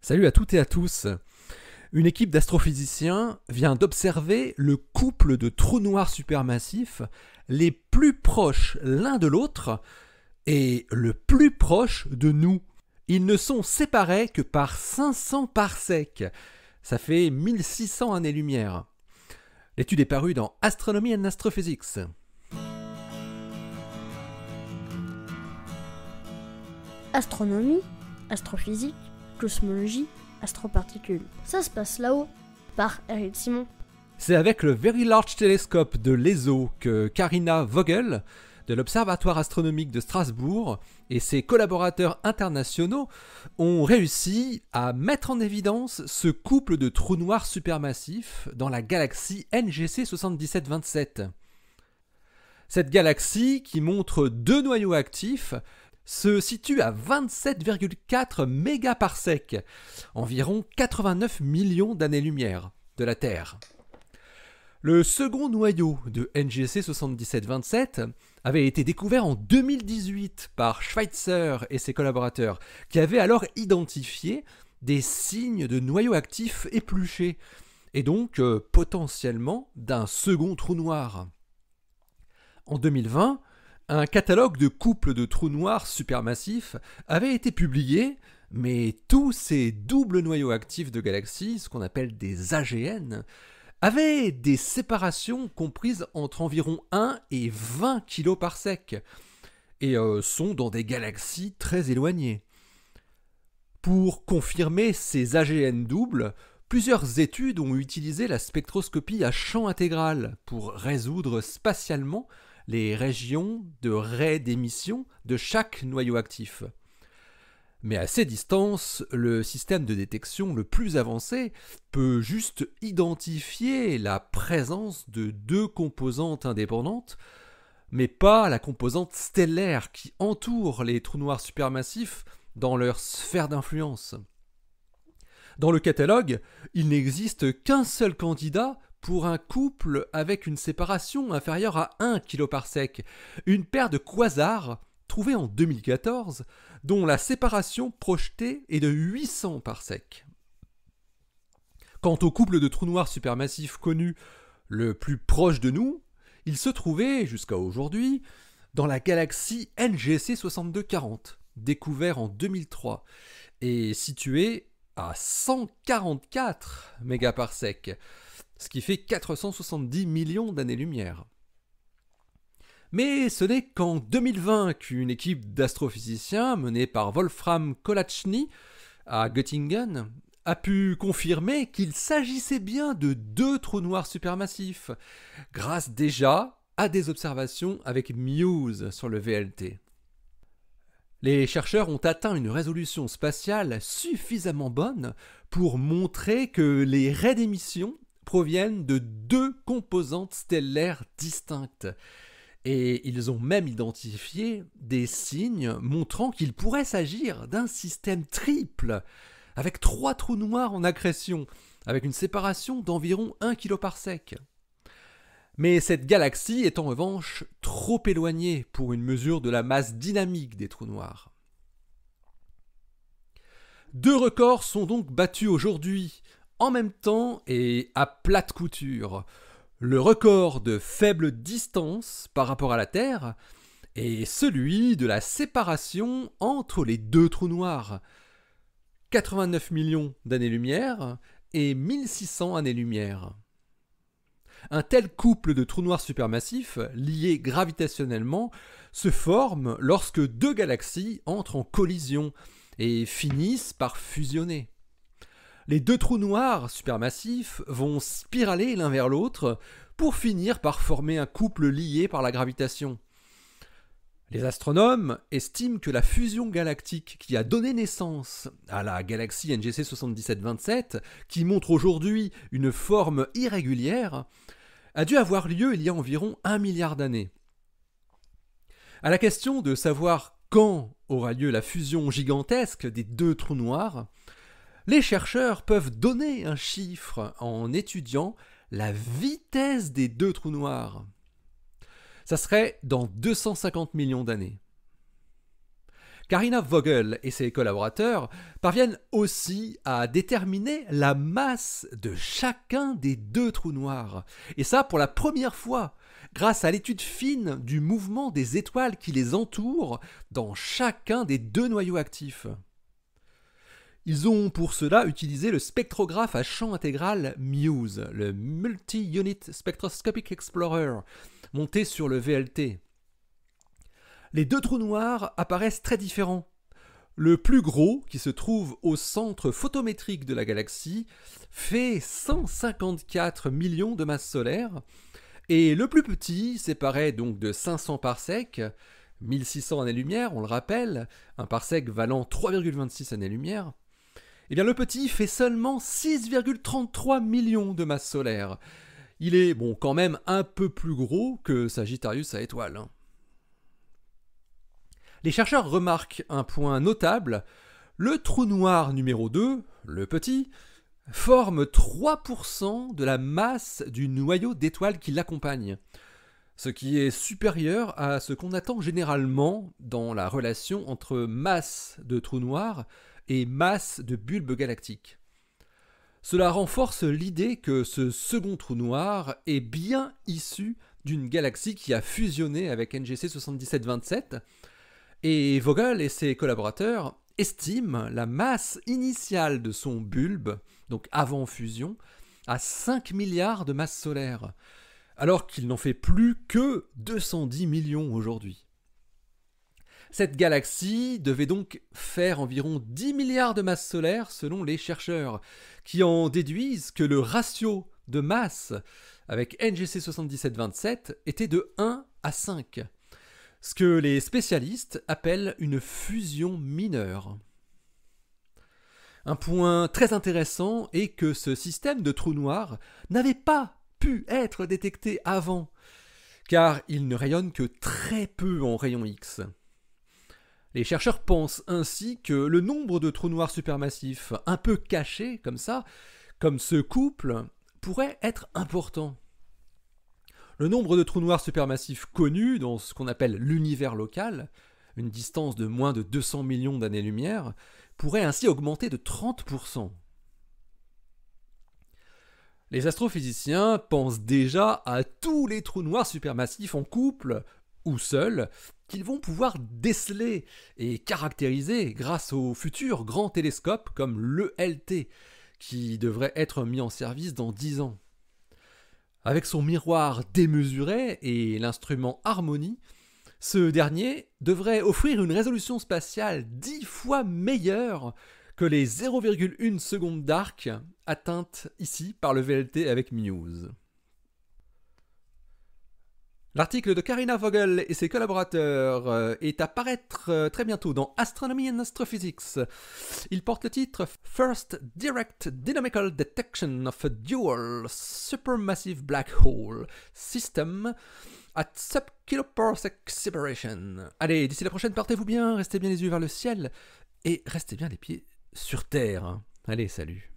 Salut à toutes et à tous. Une équipe d'astrophysiciens vient d'observer le couple de trous noirs supermassifs les plus proches l'un de l'autre et le plus proche de nous. Ils ne sont séparés que par 500 parsecs. Ça fait 1600 années-lumière. L'étude est parue dans Astronomy and Astrophysics. Astronomie, astrophysique, cosmologie, astroparticules. Ça se passe là-haut, par Eric Simon. C'est avec le Very Large Telescope de l'ESO que Karina Vogel, de l'Observatoire astronomique de Strasbourg, et ses collaborateurs internationaux ont réussi à mettre en évidence ce couple de trous noirs supermassifs dans la galaxie NGC 7727. Cette galaxie, qui montre deux noyaux actifs, se situe à 27,4 mégaparsecs, environ 89 millions d'années-lumière de la Terre. Le second noyau de NGC 7727 avait été découvert en 2018 par Schweitzer et ses collaborateurs, qui avaient alors identifié des signes de noyaux actifs épluchés, et donc potentiellement d'un second trou noir. En 2020, un catalogue de couples de trous noirs supermassifs avait été publié, mais tous ces doubles noyaux actifs de galaxies, ce qu'on appelle des AGN, avaient des séparations comprises entre environ 1 et 20 kiloparsecs, et sont dans des galaxies très éloignées. Pour confirmer ces AGN doubles, plusieurs études ont utilisé la spectroscopie à champ intégral pour résoudre spatialement les régions de raies d'émission de chaque noyau actif. Mais à ces distances, le système de détection le plus avancé peut juste identifier la présence de deux composantes indépendantes, mais pas la composante stellaire qui entoure les trous noirs supermassifs dans leur sphère d'influence. Dans le catalogue, il n'existe qu'un seul candidat pour un couple avec une séparation inférieure à 1 kiloparsec, une paire de quasars trouvée en 2014, dont la séparation projetée est de 800 parsecs. Quant au couple de trous noirs supermassifs connu le plus proche de nous, il se trouvait, jusqu'à aujourd'hui, dans la galaxie NGC 6240, découvert en 2003, et situé à 144 mégaparsecs, ce qui fait 470 millions d'années-lumière. Mais ce n'est qu'en 2020 qu'une équipe d'astrophysiciens menée par Wolfram Kolachny à Göttingen a pu confirmer qu'il s'agissait bien de deux trous noirs supermassifs, grâce déjà à des observations avec MUSE sur le VLT. Les chercheurs ont atteint une résolution spatiale suffisamment bonne pour montrer que les raies d'émission proviennent de deux composantes stellaires distinctes. Et ils ont même identifié des signes montrant qu'il pourrait s'agir d'un système triple, avec 3 trous noirs en accrétion, avec une séparation d'environ 1 kiloparsec. Mais cette galaxie est en revanche trop éloignée pour une mesure de la masse dynamique des trous noirs. 2 records sont donc battus aujourd'hui, en même temps et à plate couture. Le record de faible distance par rapport à la Terre est celui de la séparation entre les deux trous noirs. 89 millions d'années-lumière et 1600 années-lumière. Un tel couple de trous noirs supermassifs, liés gravitationnellement, se forme lorsque deux galaxies entrent en collision et finissent par fusionner. Les deux trous noirs supermassifs vont spiraler l'un vers l'autre pour finir par former un couple lié par la gravitation. Les astronomes estiment que la fusion galactique qui a donné naissance à la galaxie NGC 7727, qui montre aujourd'hui une forme irrégulière, a dû avoir lieu il y a environ 1 milliard d'années. À la question de savoir quand aura lieu la fusion gigantesque des deux trous noirs, les chercheurs peuvent donner un chiffre en étudiant la vitesse des deux trous noirs. Ça serait dans 250 millions d'années. Carina Vogel et ses collaborateurs parviennent aussi à déterminer la masse de chacun des deux trous noirs. Et ça pour la première fois, grâce à l'étude fine du mouvement des étoiles qui les entourent dans chacun des deux noyaux actifs. Ils ont pour cela utilisé le spectrographe à champ intégral MUSE, le Multi-Unit Spectroscopic Explorer, monté sur le VLT. Les deux trous noirs apparaissent très différents. Le plus gros, qui se trouve au centre photométrique de la galaxie, fait 154 millions de masses solaires, et le plus petit, séparé donc de 500 parsecs, 1600 années-lumière, on le rappelle, un parsec valant 3,26 années-lumière, eh bien le petit fait seulement 6,33 millions de masses solaires. Il est quand même un peu plus gros que Sagittarius à étoile. Les chercheurs remarquent un point notable, le trou noir numéro 2, le petit, forme 3% de la masse du noyau d'étoiles qui l'accompagne, ce qui est supérieur à ce qu'on attend généralement dans la relation entre masse de trou noir et masse de bulbe galactique. Cela renforce l'idée que ce second trou noir est bien issu d'une galaxie qui a fusionné avec NGC 7727, et Vogel et ses collaborateurs estiment la masse initiale de son bulbe, donc avant fusion, à 5 milliards de masses solaires, alors qu'il n'en fait plus que 210 millions aujourd'hui. Cette galaxie devait donc faire environ 10 milliards de masses solaires selon les chercheurs, qui en déduisent que le ratio de masse avec NGC 7727 était de 1 à 5, ce que les spécialistes appellent une fusion mineure. Un point très intéressant est que ce système de trous noirs n'avait pas pu être détecté avant, car il ne rayonne que très peu en rayons X. Les chercheurs pensent ainsi que le nombre de trous noirs supermassifs un peu cachés comme ça, comme ce couple, pourrait être important. Le nombre de trous noirs supermassifs connus dans ce qu'on appelle l'univers local, une distance de moins de 200 millions d'années-lumière, pourrait ainsi augmenter de 30%. Les astrophysiciens pensent déjà à tous les trous noirs supermassifs en couple ou seuls qu'ils vont pouvoir déceler et caractériser grâce aux futurs grands télescopes comme l'ELT, qui devrait être mis en service dans 10 ans. Avec son miroir démesuré et l'instrument Harmony, ce dernier devrait offrir une résolution spatiale 10 fois meilleure que les 0,1 secondes d'arc atteintes ici par le VLT avec MUSE. L'article de Carina Vogel et ses collaborateurs est à paraître très bientôt dans Astronomy and Astrophysics. Il porte le titre First Direct Dynamical Detection of a Dual Supermassive Black Hole System at Sub-kiloparsec Separation. Allez, d'ici la prochaine, portez-vous bien, restez bien les yeux vers le ciel et restez bien les pieds sur Terre. Allez, salut.